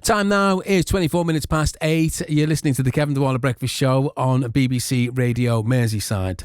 Time now is 24 minutes past 8. You're listening to the Kevin Duala Breakfast Show on BBC Radio Merseyside.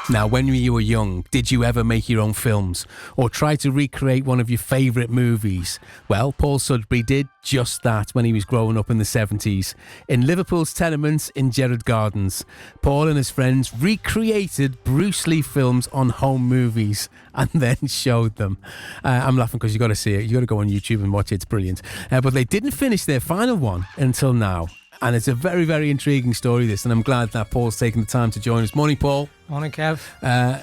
Now, when you were young, did you ever make your own films or try to recreate one of your favourite movies? Well, Paul Sudbury did just that when he was growing up in the 70s. In Liverpool's tenements in Gerrard Gardens, Paul and his friends recreated Bruce Lee films on home movies and then showed them. I'm laughing because you've got to see it. You've got to go on YouTube and watch it. It's brilliant. But they didn't finish their final one until now. And it's a very, very intriguing story, this, and I'm glad that Paul's taken the time to join us. Morning, Paul. Morning, Kev.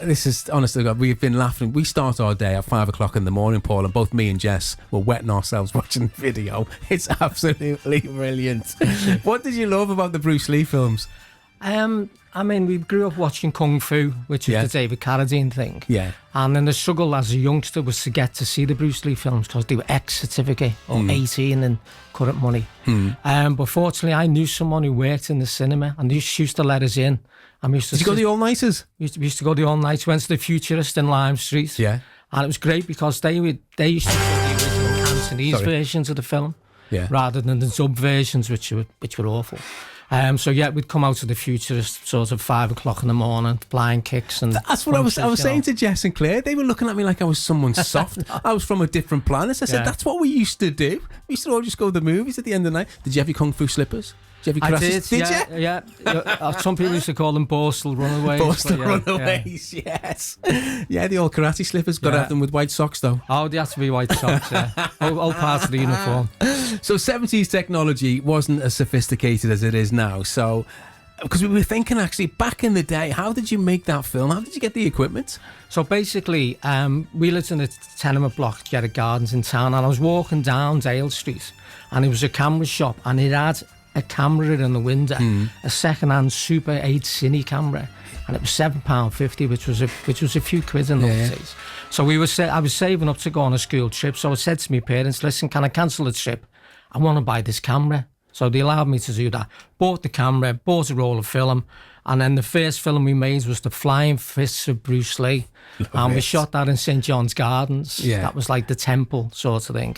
This is, honestly, God, we've been laughing. We start our day at 5 o'clock in the morning, Paul, and both me and Jess were wetting ourselves watching the video. It's absolutely brilliant. What did you love about the Bruce Lee films? I mean, we grew up watching Kung Fu, which is the David Carradine thing. Yeah. And then the struggle as a youngster was to get to see the Bruce Lee films because they were X certificate or 18 in current money. But fortunately, I knew someone who worked in the cinema and they used to let us in. And we used to Did you go to the all-nighters? We used to go to the all-nighters. Went to the Futurist in Lime Street. Yeah. And it was great because they used to show the original Cantonese versions of the film rather than the dub versions, which were awful. So we'd come out to the Futurist sort of 5 o'clock in the morning, flying kicks and. That's what I was saying to Jess and Claire. They were looking at me like I was someone soft. I was from a different planet. I said, that's what we used to do. We used to all just go to the movies at the end of the night. Did you have your Kung Fu slippers? Did you have your karate? Did you? Yeah. Some people used to call them Borstal Runaways. Borstal Runaways, yes. Yeah, the old karate slippers. Got to have them with white socks, though. Oh, they had to be white socks, yeah. all part of the uniform. So 70s technology wasn't as sophisticated as it is now. So, because we were thinking actually, back in the day, how did you make that film? How did you get the equipment? So basically, we lived in a tenement block, Gerrard Gardens in town, and I was walking down Dale Street, and it was a camera shop, and it had a camera in the window, a second-hand Super 8 Cine camera, and it was £7.50, which was a few quid in those days. So I was saving up to go on a school trip. So I said to my parents, "Listen, can I cancel the trip? I want to buy this camera." So they allowed me to do that. Bought the camera, bought a roll of film, and then the first film we made was The Flying Fists of Bruce Lee. We shot that in St John's Gardens. Yeah. That was like the temple sort of thing.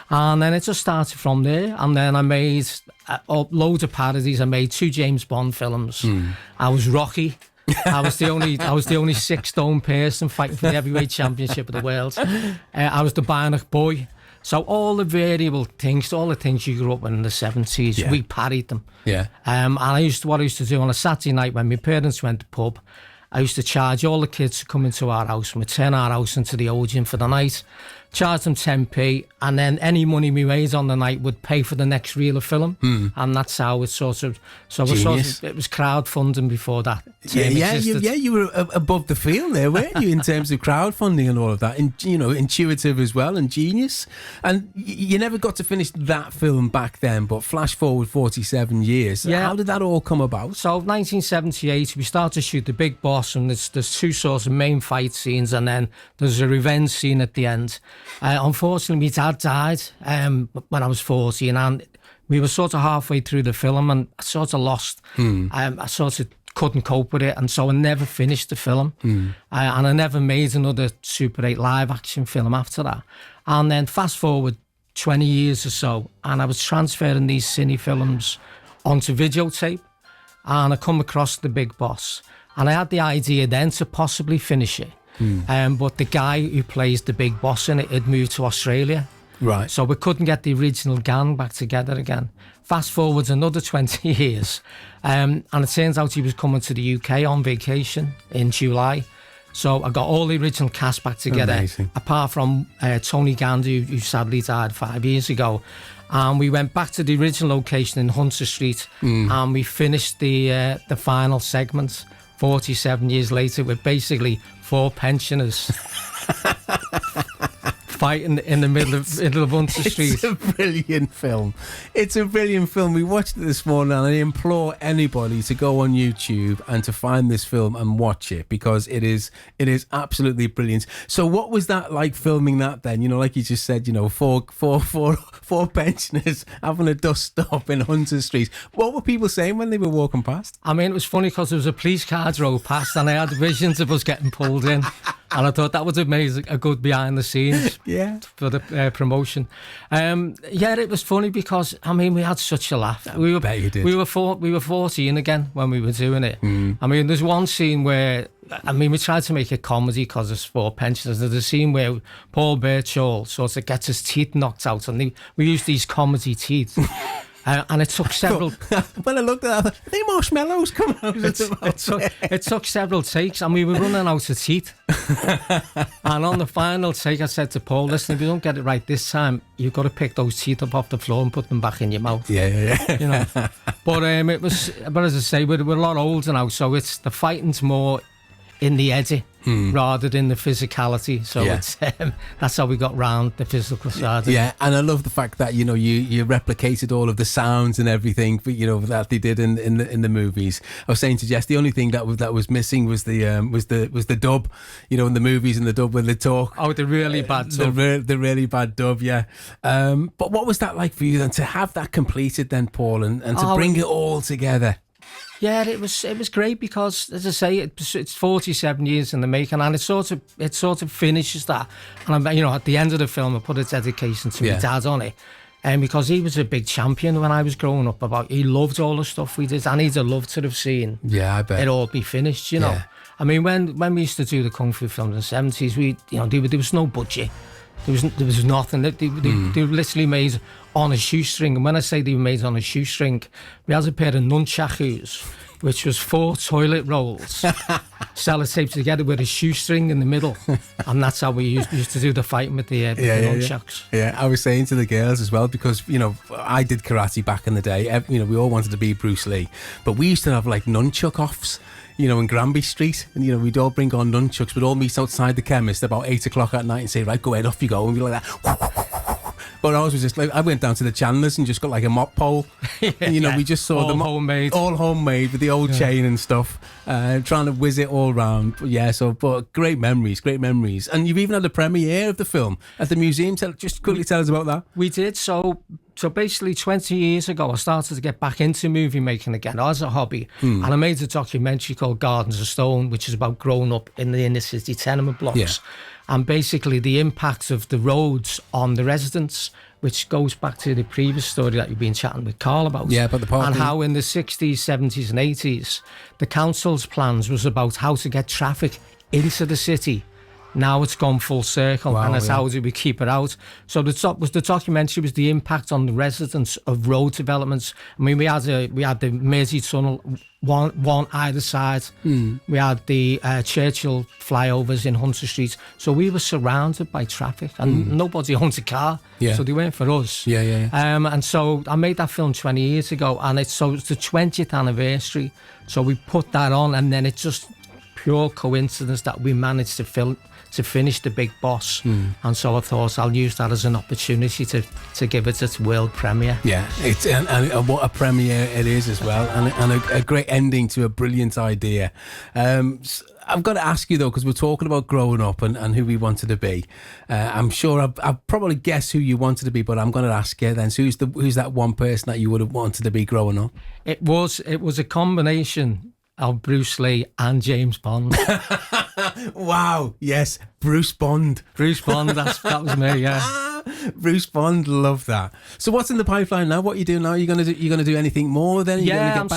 And then it just started from there. And then I made loads of parodies. I made 2 James Bond films. I was Rocky. I was the only 6-stone person fighting for the heavyweight championship of the world. I was the Bionic Boy. So all the variable things, all the things you grew up in the 70s, we parried them. Yeah. And what I used to do on a Saturday night when my parents went to pub, I used to charge all the kids to come into our house, and we'd turn our house into the Odeon for the night, charge them 10p, and then any money we raised on the night would pay for the next reel of film. And that's how it sort of. So it was crowdfunding before that. You were above the field there, weren't you, in terms of crowdfunding and all of that, and intuitive as well, and genius. And you never got to finish that film back then, but flash forward 47 years. How did that all come about? So 1978, we started to shoot The Big Boss, and there's 2 sorts of main fight scenes, and then there's a revenge scene at the end. Unfortunately, my dad died when I was 14, and we were sort of halfway through the film, and I sort of lost. I sort of couldn't cope with it, and so I never finished the film. And I never made another Super 8 live action film after that. And then fast forward 20 years or so, and I was transferring these cine films onto videotape, and I come across The Big Boss, and I had the idea then to possibly finish it. But the guy who plays the Big Boss in it had moved to Australia. Right. So we couldn't get the original gang back together again. Fast forward another 20 years. And it turns out he was coming to the UK on vacation in July. So I got all the original cast back together. Amazing. Apart from Tony Gandu, who sadly died 5 years ago. And we went back to the original location in Hunter Street. And we finished the final segment 47 years later with basically 4 pensioners fighting in the middle of Hunter Street. It's a brilliant film. It's a brilliant film. We watched it this morning, and I implore anybody to go on YouTube and to find this film and watch it, because it is absolutely brilliant. So what was that like, filming that then? Like you just said, four pensioners having a dust stop in Hunter Street. What were people saying when they were walking past? I mean, it was funny because there was a police car drove past, and I had visions of us getting pulled in. And I thought that was amazing, a good behind the scenes for the promotion. It was funny because, I mean, we had such a laugh. I bet you did. We were 14 again when we were doing it. I mean, there's one scene where, I mean, we tried to make it comedy because it's for pensioners. There's a scene where Paul Birchall sort of gets his teeth knocked out, and we used these comedy teeth. And it took several... When I looked at that, are they marshmallows coming out? It took several takes, and we were running out of teeth. And on the final take, I said to Paul, listen, if you don't get it right this time, you've got to pick those teeth up off the floor and put them back in your mouth. Yeah. You know. But as I say, we're a lot older now, so it's the fighting's more in the edgy rather than the physicality. So that's how we got round the physical side. Yeah, and I love the fact that, you know, you replicated all of the sounds and everything, you know, that they did in the movies. I was saying to Jess, the only thing that was missing was the dub, you know, in the movies, in the dub when they talk. Oh, the really bad dub. The really bad dub, yeah. But what was that like for you then, to have that completed then, Paul, and to bring it all together? Yeah, it was great because, as I say, it's 47 years in the making, and it sort of finishes that. And you know, at the end of the film, I put a dedication to my dad on it, and because he was a big champion when I was growing up. He loved all the stuff we did, and he'd have loved to have seen I bet it all be finished. You know, I mean, when we used to do the kung fu films in the 70s, there was no budget. There was nothing. They were literally made on a shoestring. And when I say they were made on a shoestring, we had a pair of nunchakus, which was 4 toilet rolls, sellotaped together with a shoestring in the middle. And that's how we used to do the fighting with the nunchucks. Yeah, I was saying to the girls as well, because, you know, I did karate back in the day. You know, we all wanted to be Bruce Lee. But we used to have, like, nunchuck-offs, you know, in Granby Street, and, you know, we'd all bring on nunchucks. We'd all meet outside the chemist about 8 o'clock at night and say, right, go ahead, off you go, and we'd be like that. But ours was just like, I went down to the Chandlers and just got like a mop pole. And, you know, we just saw them all homemade with the old chain and stuff, trying to whiz it all round. But great memories. And you've even had a premiere of the film at the museum. Just quickly tell us about that. We did. So basically 20 years ago, I started to get back into movie making again as a hobby. And I made a documentary called Gardens of Stone, which is about growing up in the inner city tenement blocks. Yeah. And basically the impact of the roads on the residents, which goes back to the previous story that you've been chatting with Carl about. Yeah, about the parking. And how in the 60s, 70s and 80s, the council's plans was about how to get traffic into the city. Now it's gone full circle, and it's how do we keep it out. So the documentary was the impact on the residents of road developments. I mean, we had the Mersey Tunnel, one either side. We had the Churchill flyovers in Hunter Street. So we were surrounded by traffic, and nobody owns a car. Yeah. So they weren't for us. And so I made that film 20 years ago, and it's the 20th anniversary. So we put that on, and then it's just pure coincidence that we managed to finish The Big Boss. And so I thought I'll use that as an opportunity to give it its world premiere. Yeah, it's and what a premiere it is as well, and a great ending to a brilliant idea. I've got to ask you though, because we're talking about growing up and who we wanted to be. I'm sure I've probably guessed who you wanted to be, but I'm going to ask you then. So who's that one person that you would have wanted to be growing up? It was a combination of Bruce Lee and James Bond. Wow, yes, Bruce Bond. That was me, yeah. Bruce Bond, love that. So what's in the pipeline now? What are you doing now? You're going to do anything more then? I'm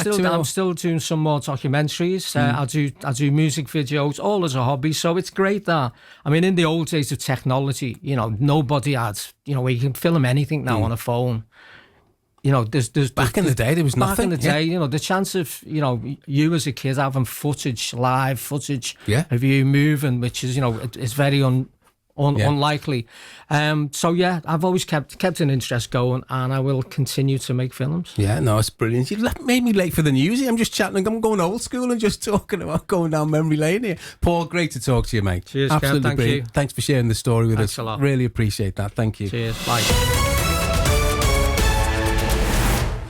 still doing some more documentaries. I do music videos, all as a hobby. So it's great that, I mean, in the old days of technology, you know, nobody had, you know, where you can film anything now on a phone. You know, there's back in the day there was nothing. Back in the day, you know, the chance of, you know, you as a kid having live footage of you moving, which is, you know, it's very unlikely. I've always kept an interest going, and I will continue to make films. Yeah, no, it's brilliant. You made me late for the news. I'm just chatting. I'm going old school and just talking about going down memory lane here. Paul, great to talk to you, mate. Cheers, absolutely Kev, thank brilliant. you. Thanks for sharing the story with us. A lot. Really appreciate that. Thank you. Cheers. Bye.